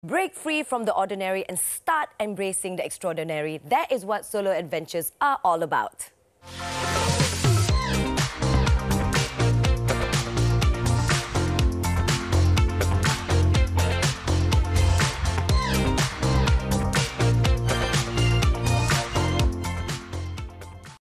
Break free from the ordinary and start embracing the extraordinary. That is what solo adventures are all about.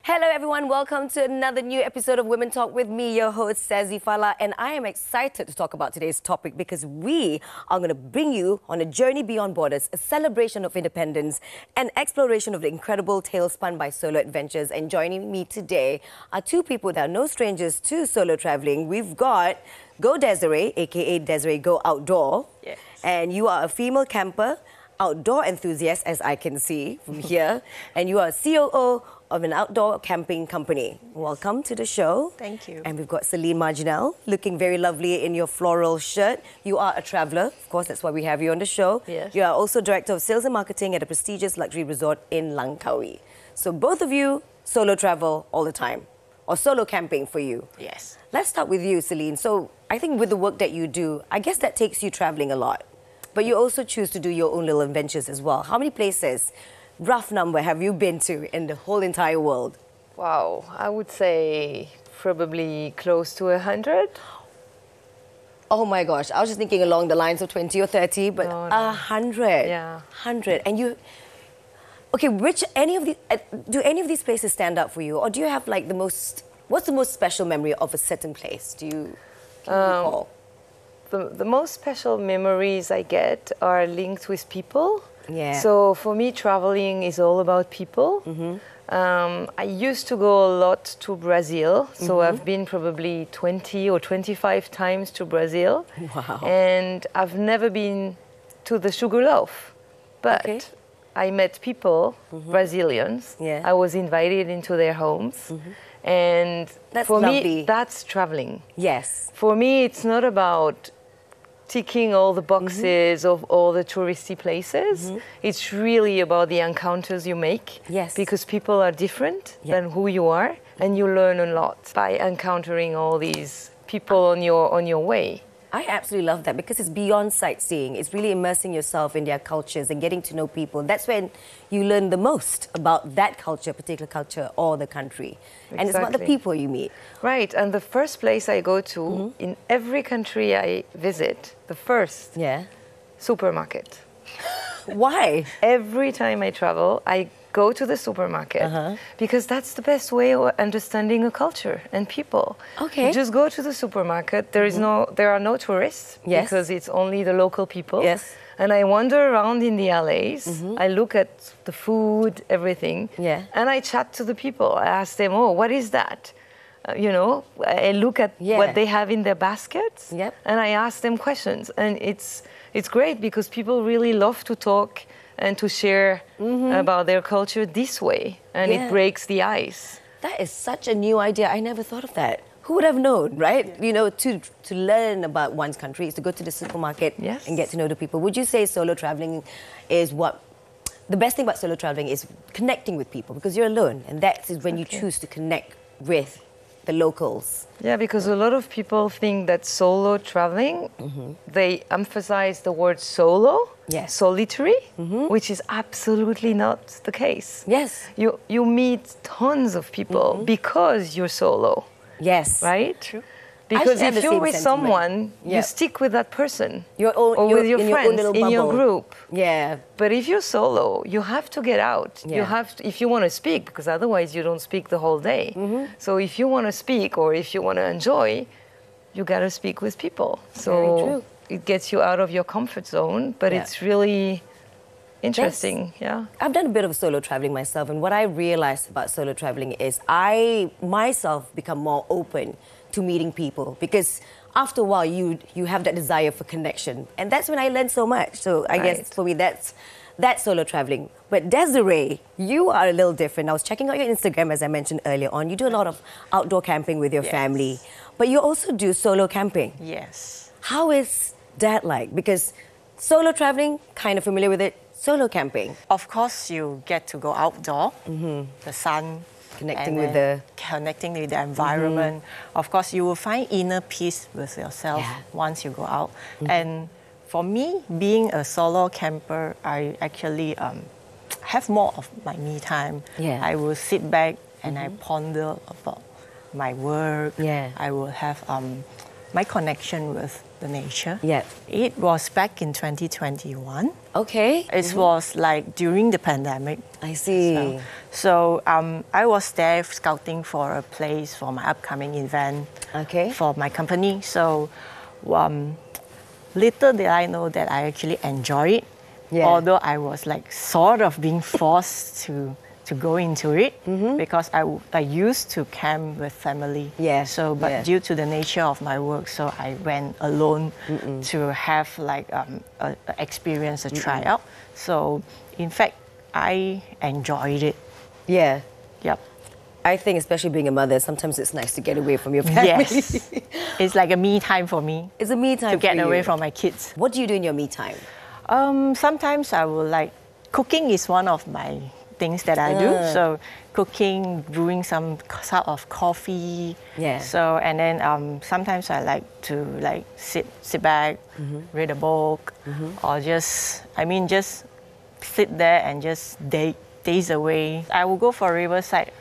Hello everyone, welcome to another new episode of Women Talk with me, your host Sazzy Fala, and I am excited to talk about today's topic because we are going to bring you on a journey beyond borders, a celebration of independence, and exploration of the incredible tales spun by solo adventures. And joining me today are two people that are no strangers to solo traveling. We've got Go Desiree, aka Desiree Go Outdoor, Yes. And you are a female camper, outdoor enthusiast, as I can see from here, and you are a COO of an outdoor camping company. Welcome to the show. Thank you. And we've got Celine Marginal, looking very lovely in your floral shirt. You are a traveller, of course, that's why we have you on the show. Yes. You are also Director of Sales and Marketing at a prestigious luxury resort in Langkawi. So both of you solo travel all the time, or solo camping for you. Yes. Let's start with you, Celine. So I think with the work that you do, I guess that takes you traveling a lot. But you also choose to do your own little adventures as well. How many places, rough number, have you been to in the whole entire world? Wow, I would say probably close to 100. Oh my gosh, I was just thinking along the lines of 20 or 30, but No, 100. Yeah. 100. And you... Okay, do any of these places stand out for you? Or do you have like the most... What's the most special memory of a certain place? Can you recall? The most special memories I get are linked with people. Yeah. So for me, traveling is all about people. I used to go a lot to Brazil. So I've been probably 20 or 25 times to Brazil. Wow. And I've never been to the Sugarloaf. But Okay. I met people, Brazilians. Yeah. I was invited into their homes. And That's for lovely. me, that's traveling. Yes. For me, it's not about ticking all the boxes of all the touristy places. It's really about the encounters you make. Yes. Because people are different Yeah. than who you are, and you learn a lot by encountering all these people on your way. I absolutely love that because it's beyond sightseeing. It's really immersing yourself in their cultures and getting to know people. That's when you learn the most about that culture, particular culture, or the country. And it's about the Exactly. people you meet. Right, and the first place I go to, in every country I visit, the first Yeah. supermarket. Why? Every time I travel, I go to the supermarket because that's the best way of understanding a culture and people. Okay. You just go to the supermarket. There are no tourists Yes. because it's only the local people. Yes. And I wander around in the alleys. I look at the food, everything. Yeah. And I chat to the people. I ask them, "Oh, what is that?" I look at Yeah. what they have in their baskets. Yep. And I ask them questions. And it's great because people really love to talk and to share about their culture this way. And Yeah. it breaks the ice. That is such a new idea. I never thought of that. Who would have known, right? You know, to learn about one's country is to go to the supermarket Yes. and get to know the people. Would you say solo traveling is the best thing about solo traveling is connecting with people because you're alone, and that is when you choose to connect with the locals. Yeah, because a lot of people think that solo traveling, they emphasize the word solo, Yes. solitary, which is absolutely not the case. Yes. You meet tons of people because you're solo. Yes. Right? True. Because share the if you're same with sentiment. someone, Yeah. you stick with that person. Your own, or with your in friends, your own little in your bubble. group. Yeah. But if you're solo, you have to get out. Yeah. You have to, if you want to speak, because otherwise you don't speak the whole day. So if you want to speak or if you want to enjoy, you got to speak with people. So Very true. it gets you out of your comfort zone, but Yeah. it's really interesting. Yeah. I've done a bit of solo traveling myself, and what I realized about solo traveling is I myself become more open to meeting people because after a while you have that desire for connection, and that's when I learned so much. So I guess Right. for me that's solo traveling. But Desiree, you are a little different. I was checking out your Instagram as I mentioned earlier on. You do a lot of outdoor camping with your Yes. family, but you also do solo camping. Yes. How is that like? Because solo traveling, kind of familiar with it. Solo camping, Of course, you get to go outdoor, the sun, Connecting and with then connecting with the environment. Of course, you will find inner peace with yourself Yeah. once you go out. And for me, being a solo camper, I actually have more of my me time. Yeah. I will sit back and I ponder about my work. Yeah. I will have my connection with the nature. Yeah. It was back in 2021. Okay. It was like during the pandemic. I see. So I was there scouting for a place for my upcoming event Okay. for my company. So little did I know that I actually enjoy it. Yeah. Although I was like sort of being forced to go into it because I used to camp with family. Yeah, So, but yeah. due to the nature of my work, so I went alone to have like a experience, a tryout. So, in fact, I enjoyed it. Yeah. Yep. I think, especially being a mother, sometimes it's nice to get away from your family. Yes. It's like a me time for me It's a me time to get for away you. from my kids. What do you do in your me time? Sometimes I will like cooking is one of my things that I do. So cooking, brewing some sort of coffee. Yeah. So and then sometimes I like to like sit back, read a book, or just sit there and just days away. I will go for riverside.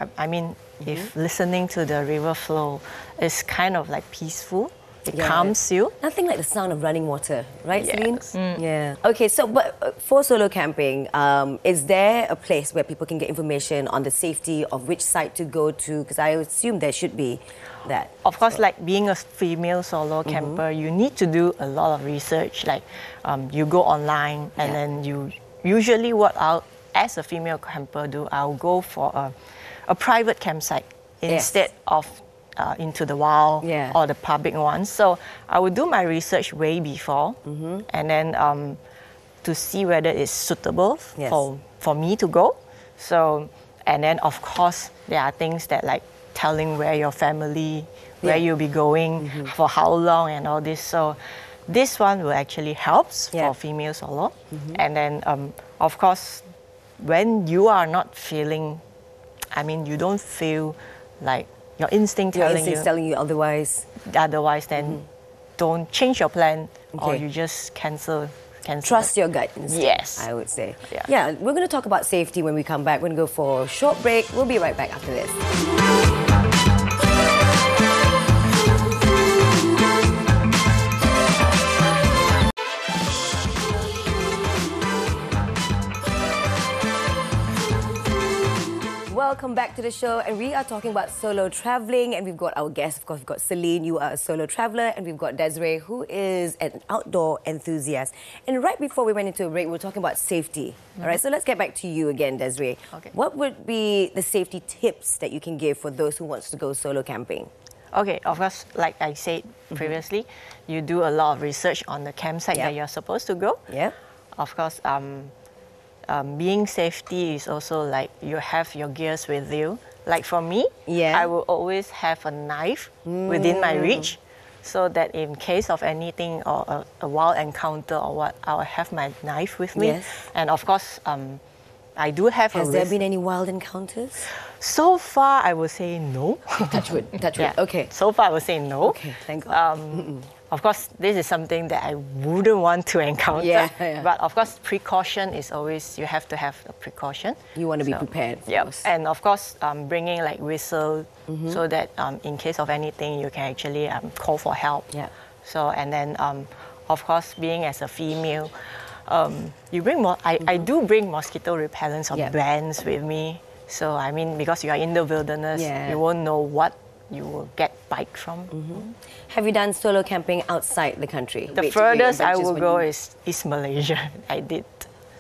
If listening to the river flow is kind of like peaceful. It Yeah. calms you. Nothing like the sound of running water, right, Celine? Yes. Yeah. Okay, so but for solo camping, is there a place where people can get information on the safety of which site to go to? Because I assume there should be that. Of course, like being a female solo camper, you need to do a lot of research. Like you go online and Yeah. then you usually what I'll, as a female camper do, I'll go for a private campsite instead of into the wild Yeah. or the public ones. So I would do my research way before and then to see whether it's suitable Yes. for me to go. So, and then of course, there are things that like telling where your family, where Yeah. you'll be going, for how long and all this. So this one will actually helps Yeah. for female solo. And then of course, when you are not feeling, you don't feel like your instinct Your telling instinct's you telling you otherwise. otherwise, then don't change your plan or Okay. you just cancel. Trust your gut instead, Yes. I would say. Yeah. We're going to talk about safety when we come back. We're going to go for a short break. We'll be right back after this. Welcome back to the show, and we are talking about solo traveling, and we've got our guest, of course, we've got Celine, you are a solo traveler, and we've got Desiree, who is an outdoor enthusiast. And right before we went into a break, we were talking about safety. All right, so let's get back to you again, Desiree. Okay. What would be the safety tips that you can give for those who wants to go solo camping? Okay, of course, like I said previously, you do a lot of research on the campsite Yeah. that you're supposed to go. Yeah. Of course, being safety is also like you have your gears with you. Like for me, Yeah. I will always have a knife within my reach, so that in case of anything or a wild encounter or what, I'll have my knife with me. Yes. And of course, I do have Has a there risk. been any wild encounters? So far, I would say no. Touch wood, touch wood. Yeah. Okay. So far, I would say no. Okay, thank God. Of course, this is something that I wouldn't want to encounter. Yeah, yeah. But of course, precaution is always, you have to have a precaution. You want to be prepared, of Yeah. course. And of course, bringing like whistle so that in case of anything, you can actually call for help. Yeah. So, and then of course, being as a female, you bring I do bring mosquito repellents or Yeah. bands with me. So, because you are in the wilderness, Yeah. you won't know what you will get bite from. Have you done solo camping outside the country? The Wait, furthest I adventures will when go you- is Malaysia. I did.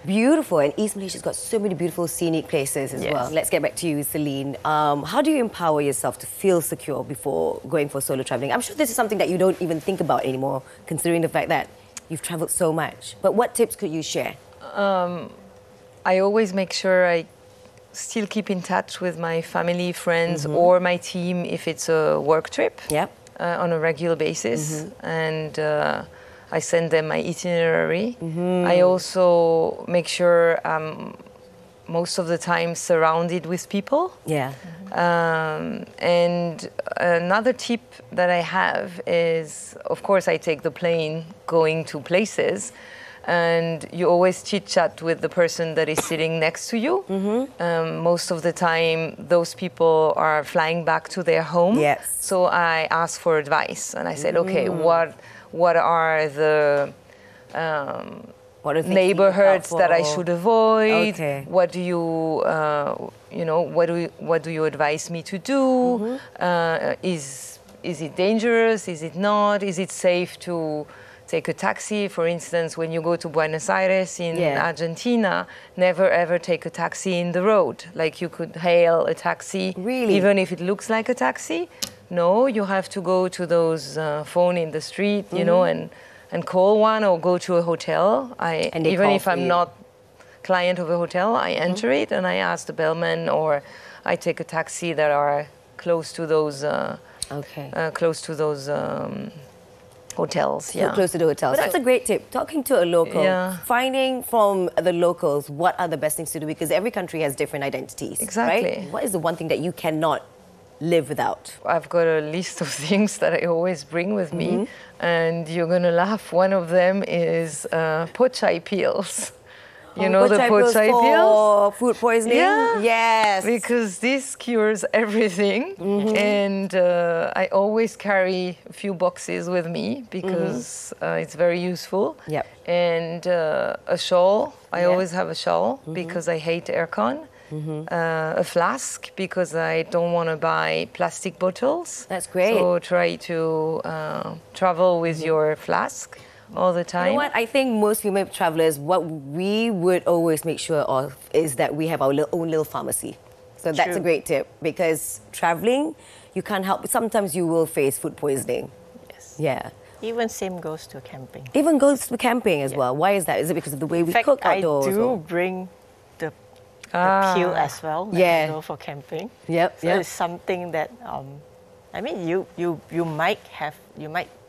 Beautiful, and East Malaysia's got so many beautiful scenic places as Yes. well. Let's get back to you, Celine. How do you empower yourself to feel secure before going for solo traveling? I'm sure this is something that you don't even think about anymore, considering the fact that you've traveled so much. But what tips could you share? I always make sure I still keep in touch with my family, friends, or my team if it's a work trip. Yep. On a regular basis, and I send them my itinerary. I also make sure I'm most of the time surrounded with people. Yeah. And another tip that I have is, of course, I take the plane going to places, and you always chit-chat with the person that is sitting next to you. Most of the time, those people are flying back to their home. Yes. So I asked for advice, and I said, okay, what are the What are the things to look out neighborhoods that I for? should avoid? Okay. What do you, what do you advise me to do? Is it dangerous? Is it not? Is it safe to take a taxi? For instance, when you go to Buenos Aires in Argentina, never ever take a taxi in the road. Like you could hail a taxi, Really? even if it looks like a taxi. No, you have to go to those phone in the street, you know, and call one or go to a hotel. And they Even call if for I'm you. not client of a hotel, I enter it and I ask the bellman, or I take a taxi that are close to those hotels. So Yeah. close to the hotel. But that's a great tip. Talking to a local, Yeah. finding from the locals what are the best things to do, because every country has different identities. Exactly. Right? What is the one thing that you cannot live without? I've got a list of things that I always bring with me, and you're gonna laugh. One of them is pochai peels. You know the pochai peels? For food poisoning? Yeah. Yes. Because this cures everything, and I always carry a few boxes with me because it's very useful. Yep. And a shawl. I Yeah. always have a shawl because I hate aircon. A flask because I don't want to buy plastic bottles. That's great. So try to travel with your flask all the time. You know what? I think most female travelers, what we would always make sure of is that we have our own little pharmacy. So that's a True. great tip, because traveling, you can't help. Sometimes you will face food poisoning. Yes. Yeah. Even same goes to camping. Even goes to camping as well. Why is that? Is it because of the way we In fact, cook I outdoors? do or- bring the peel as well when Yeah. I go for camping. Yep, So yep. it's something that I mean you might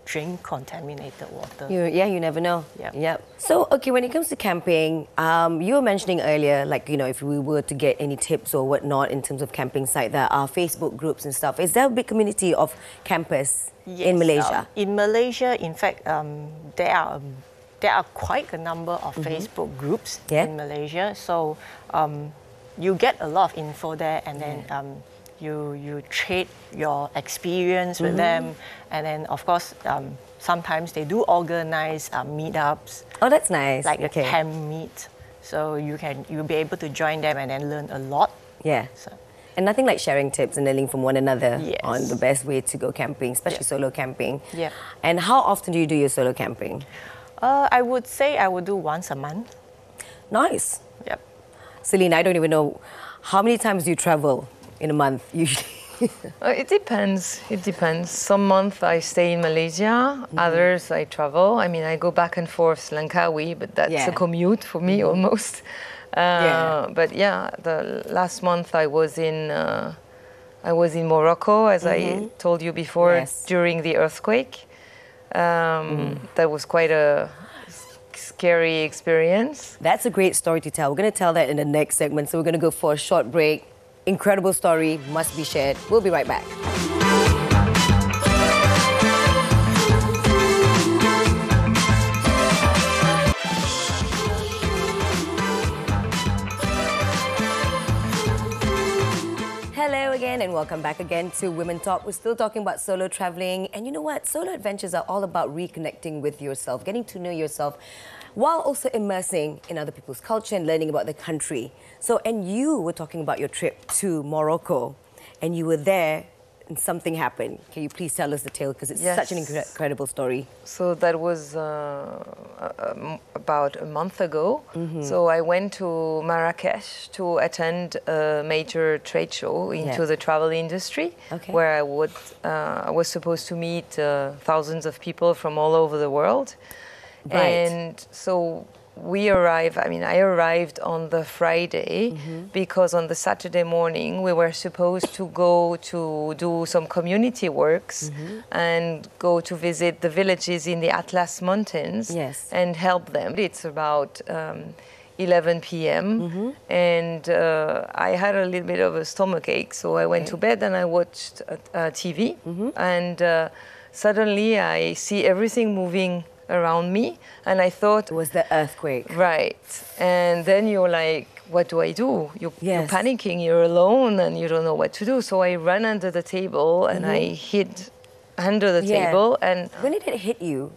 drink contaminated water. You never know. Yep. Yep. So, okay, when it comes to camping, you were mentioning earlier, like, you know, if we were to get any tips or whatnot in terms of camping site, there are Facebook groups and stuff. Is there a big community of campers in Malaysia? In Malaysia, in fact, there are quite a number of Facebook groups Yeah. in Malaysia. So you get a lot of info there, and then you trade your experience with them, and then of course sometimes they do organize meetups, Oh, that's nice. like a okay. camp meet. So you'll be able to join them and then learn a lot. Yeah. So, And nothing like sharing tips and learning from one another Yes. on the best way to go camping, especially solo camping. Yeah. And how often do you do your solo camping? I would say I would do once a month. Nice. Yep. Celine, I don't even know how many times do you travel in a month usually. It depends. It depends. Some month I stay in Malaysia, others I travel. I mean, I go back and forth Langkawi, but that's Yeah. a commute for me almost. Yeah. But yeah, the last month I was in Morocco, as I told you before, Yes. during the earthquake. That was quite a scary experience. That's a great story to tell. We're going to tell that in the next segment. So we're going to go for a short break. Incredible story, must be shared. We'll be right back. Hello again and welcome back again to Women Talk. We're still talking about solo traveling, and you know what? Solo adventures are all about reconnecting with yourself, getting to know yourself, while also immersing in other people's culture and learning about the country. So, and you were talking about your trip to Morocco, and you were there and something happened. Can you please tell us the tale, because it's such an Yes. incredible story. So that was about a month ago. So I went to Marrakesh to attend a major trade show into the travel industry, Okay. where I was supposed to meet thousands of people from all over the world. Right. And so I arrived on the Friday because on the Saturday morning we were supposed to go to do some community works and go to visit the villages in the Atlas Mountains Yes. and help them. It's about 11 p.m. And I had a little bit of a stomach ache, so I went to bed and I watched TV. And suddenly I see everything moving around me, and I thought, It was the earthquake. right. And then you're like, what do I do? You're Yes. panicking, you're alone, and you don't know what to do. So I ran under the table and I hid under the Yeah. table. And When did it hit you?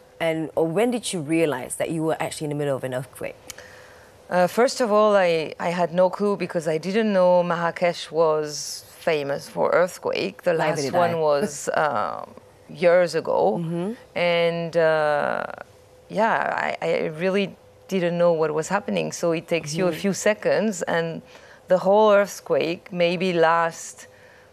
Or when did you realize that you were actually in the middle of an earthquake? first of all, I had no clue because I didn't know Marrakesh was famous for earthquake. The Neither last did one I. was years ago. And I really didn't know what was happening. So it takes you a few seconds, and the whole earthquake maybe lasts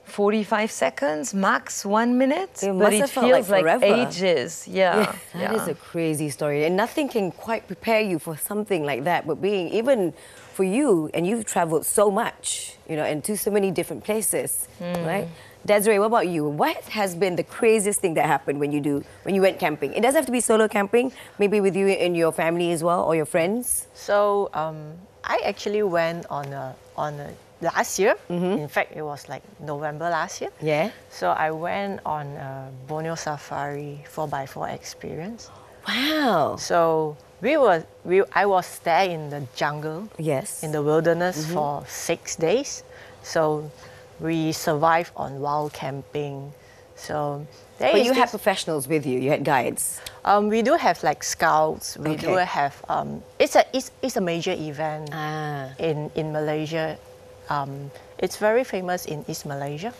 45 seconds, max 1 minute. It but must it have felt feels like like forever. ages. Yeah. That is a crazy story. And nothing can quite prepare you for something like that. But being, even for you, and you've traveled so much, and to so many different places, right? Desiree, what about you? What has been the craziest thing that happened when you went camping? It doesn't have to be solo camping, maybe with you and your family as well, or your friends. So I actually went on a last year. In fact, it was like November last year. Yeah. So I went on a Borneo Safari 4x4 experience. Wow. So I was there in the jungle, Yes. in the wilderness for 6 days. So we survived on wild camping. So there But is you had this- professionals with you. You had guides. we do have like scouts. We do Okay. have it's a major event in Malaysia. It's very famous in East Malaysia.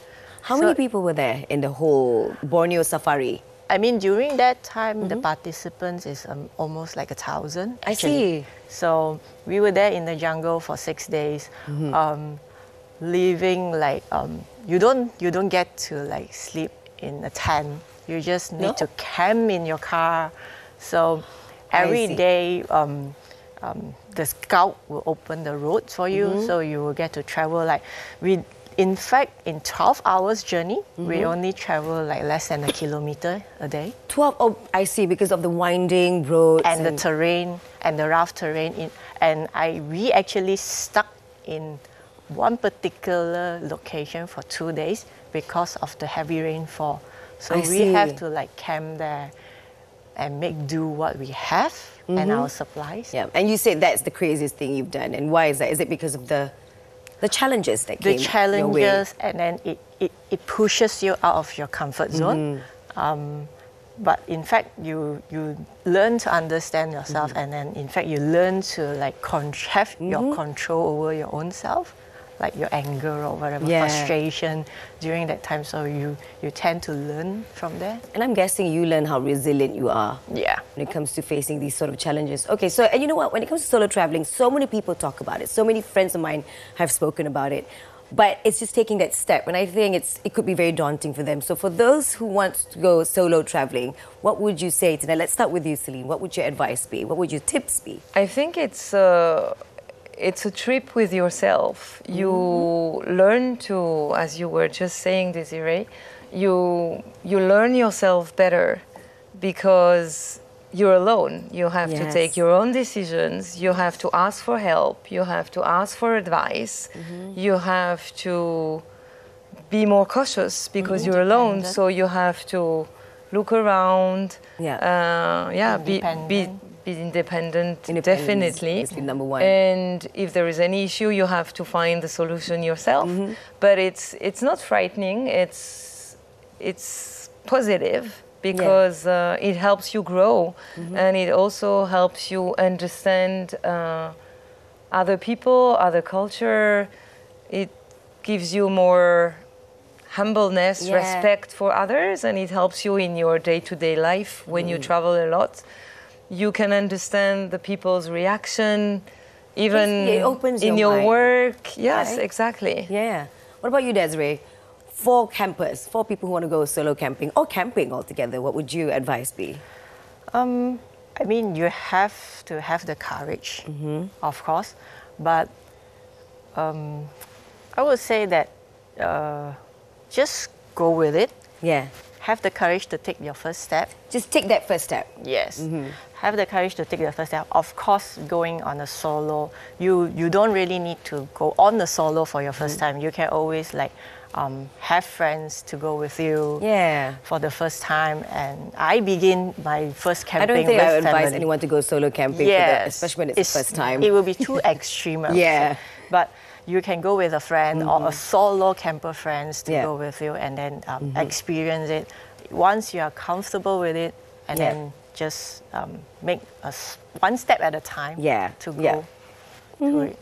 How So- many people were there in the whole Borneo Safari? I mean, during that time, the participants is almost like 1,000. I actually. see. So we were there in the jungle for 6 days, living like you don't get to like sleep in a tent. You just need No? to camp in your car. So I every see. day. The scout will open the roads for you, so you will get to travel like in fact, in 12 hours journey, we only travel like less than a kilometer a day. 12, oh, I see, because of the winding roads. And the terrain and the rough terrain. We actually stuck in one particular location for 2 days because of the heavy rainfall. So I we see. have to like camp there and make do what we have and our supplies. Yeah, and you said that's the craziest thing you've done. And why is that? Is it because of the challenges that The came your way? challenges, and then it pushes you out of your comfort zone. But in fact, you learn to understand yourself, and then in fact you learn to like have your control over your own self, like your anger or whatever, Yeah. frustration during that time. So you tend to learn from there. And I'm guessing you learn how resilient you are. Yeah. When it comes to facing these sort of challenges. Okay, so, and you know what? When it comes to solo traveling, so many people talk about it. So many friends of mine have spoken about it. But it's just taking that step. And I think it could be very daunting for them. So for those who want to go solo traveling, what would you say to them? Let's start with you, Celine. What would your advice be? What would your tips be? I think it's a trip with yourself. You learn to, as you were just saying, Desiree, you learn yourself better because you're alone. You have to Yes. take your own decisions. You have to ask for help. You have to ask for advice. You have to be more cautious because you're alone. So you have to look around. Be independent, Independence definitely. is the number one. And if there is any issue, you have to find the solution yourself. But it's not frightening. It's positive because it helps you grow, and it also helps you understand other people, other culture. It gives you more humbleness, Yeah. respect for others, and it helps you in your day-to-day life when you travel a lot. You can understand the people's reaction, even It opens in your your mind, work. Yes, right? exactly. Yeah. What about you, Desiree? For campers, for people who want to go solo camping or camping altogether, what would your advice be? I mean, you have to have the courage, of course, but I would say that just go with it. Yeah. have the courage to take your first step. Just take that first step. Yes. Have the courage to take the first step. Of course, going on a solo, you don't really need to go on a solo for your first time. You can always like have friends to go with you Yeah. for the first time. And I begin my first I camping don't think with I would advise family. anyone to go solo camping, for that, especially when it's the first time. It will be too extreme. I would Yeah. say. But you can go with a friend or a solo camper friends to Yeah. go with you and then experience it. Once you are comfortable with it, and Yeah. then just make one step at a time Yeah. to go Yeah. to it.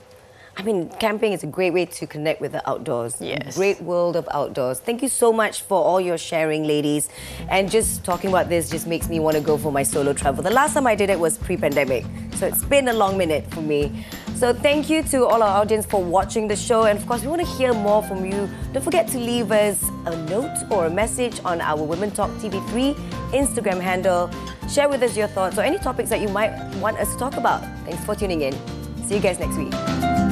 I mean, camping is a great way to connect with the outdoors. Yes. Great world of outdoors. Thank you so much for all your sharing, ladies. And just talking about this just makes me want to go for my solo travel. The last time I did it was pre-pandemic, so it's been a long minute for me. So thank you to all our audience for watching the show. And of course, we want to hear more from you. Don't forget to leave us a note or a message on our Women Talk TV3 Instagram handle. Share with us your thoughts or any topics that you might want us to talk about. Thanks for tuning in. See you guys next week.